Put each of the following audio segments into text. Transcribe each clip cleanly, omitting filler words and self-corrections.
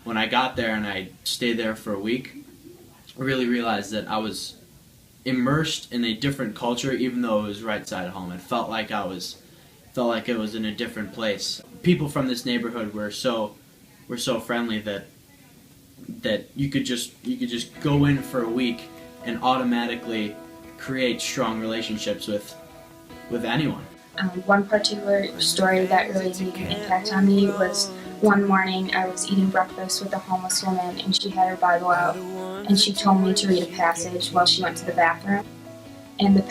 when I got there and I stayed there for a week, I really realized that I was immersed in a different culture, even though it was right side of home. It felt like it was in a different place. People from this neighborhood were so friendly that you could just go in for a week and automatically create strong relationships with anyone. One particular story that really made an impact on me was one morning I was eating breakfast with a homeless woman, and she had her Bible out, and she told me to read a passage while she went to the bathroom. And the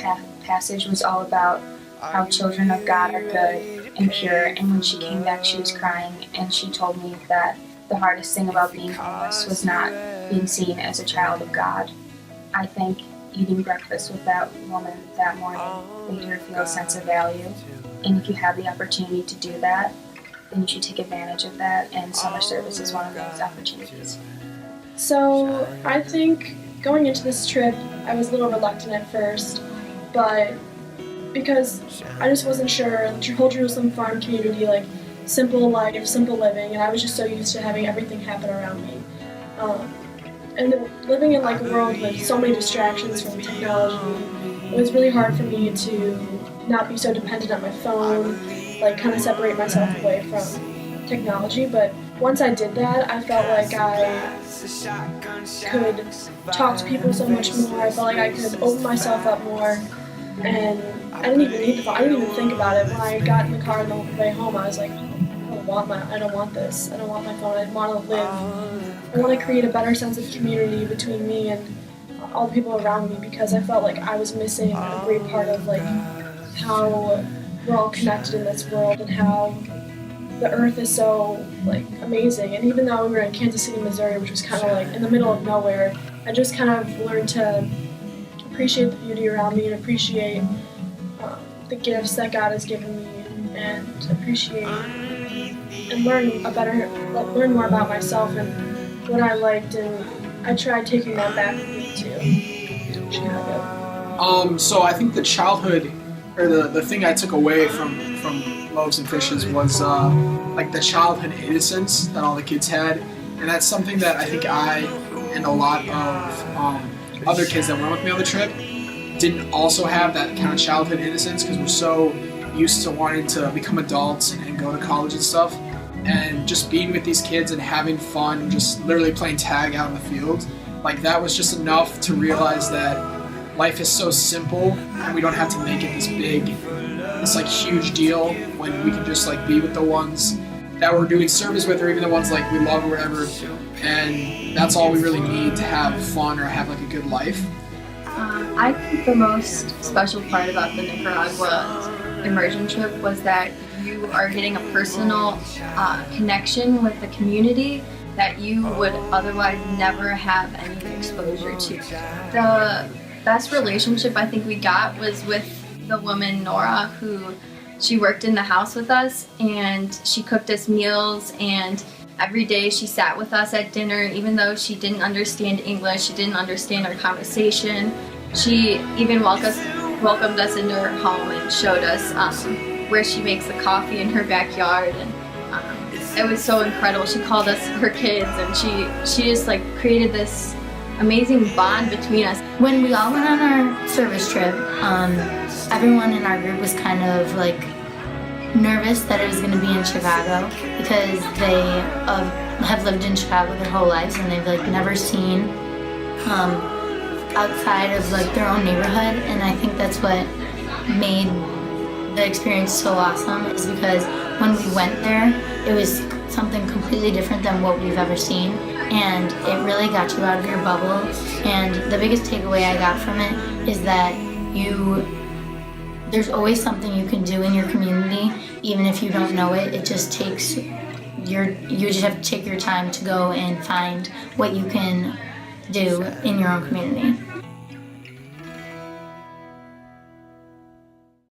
passage was all about how children of God are good and pure, and when she came back she was crying, and she told me that the hardest thing about being homeless was not being seen as a child of God. I think eating breakfast with that woman that morning made her feel a sense of value, and if you have the opportunity to do that, then you should take advantage of that, and summer service is one of those opportunities. So I think going into this trip, I was a little reluctant at first, but because I just wasn't sure. The whole Jerusalem farm community, like simple life, simple living, and I was just so used to having everything happen around me. And living in like a world with so many distractions from technology, it was really hard for me to not be so dependent on my phone, like kind of separate myself away from technology. But once I did that, I felt like I could talk to people so much more. I felt like I could open myself up more, and I didn't even need the phone. I didn't even think about it. When I got in the car on the way home, I was like, I don't want this. I don't want my phone. I want to live. I want to create a better sense of community between me and all the people around me, because I felt like I was missing a great part of like how we're all connected in this world and how the earth is so like amazing. And even though we were in Kansas City, Missouri, which was kind of like in the middle of nowhere, I just kind of learned to appreciate the beauty around me and appreciate the gifts that God has given me, and appreciate and learn more about myself and what I liked, and I tried taking that back with me to Chicago. So I think the childhood, or the thing I took away from Loaves and Fishes was like the childhood innocence that all the kids had, and that's something that I think I and a lot of other kids that went with me on the trip didn't also have, that kind of childhood innocence, because we're so used to wanting to become adults and go to college and stuff. And just being with these kids and having fun, just literally playing tag out in the field, like that was just enough to realize that life is so simple and we don't have to make it this like huge deal, when we can just like be with the ones that we're doing service with, or even the ones like we love or whatever, and that's all we really need to have fun or have like a good life. I think the most special part about the Nicaragua immersion trip was that you are getting a personal connection with the community that you would otherwise never have any exposure to. The best relationship I think we got was with the woman Nora, who she worked in the house with us, and she cooked us meals, and every day she sat with us at dinner. Even though she didn't understand English, she didn't understand our conversation, she even welcomed us into her home and showed us where she makes the coffee in her backyard, and it was so incredible. She called us her kids, and she just like created this amazing bond between us. When we all went on our service trip, everyone in our group was kind of like nervous that it was going to be in Chicago, because they have lived in Chicago their whole lives, and they've like never seen outside of like their own neighborhood. And I think that's what made the experience so awesome, is because when we went there, it was something completely different than what we've ever seen, and it really got you out of your bubble. And the biggest takeaway I got from it is that there's always something you can do in your community, even if you don't know it. It just takes you just have to take your time to go and find what you can do in your own community.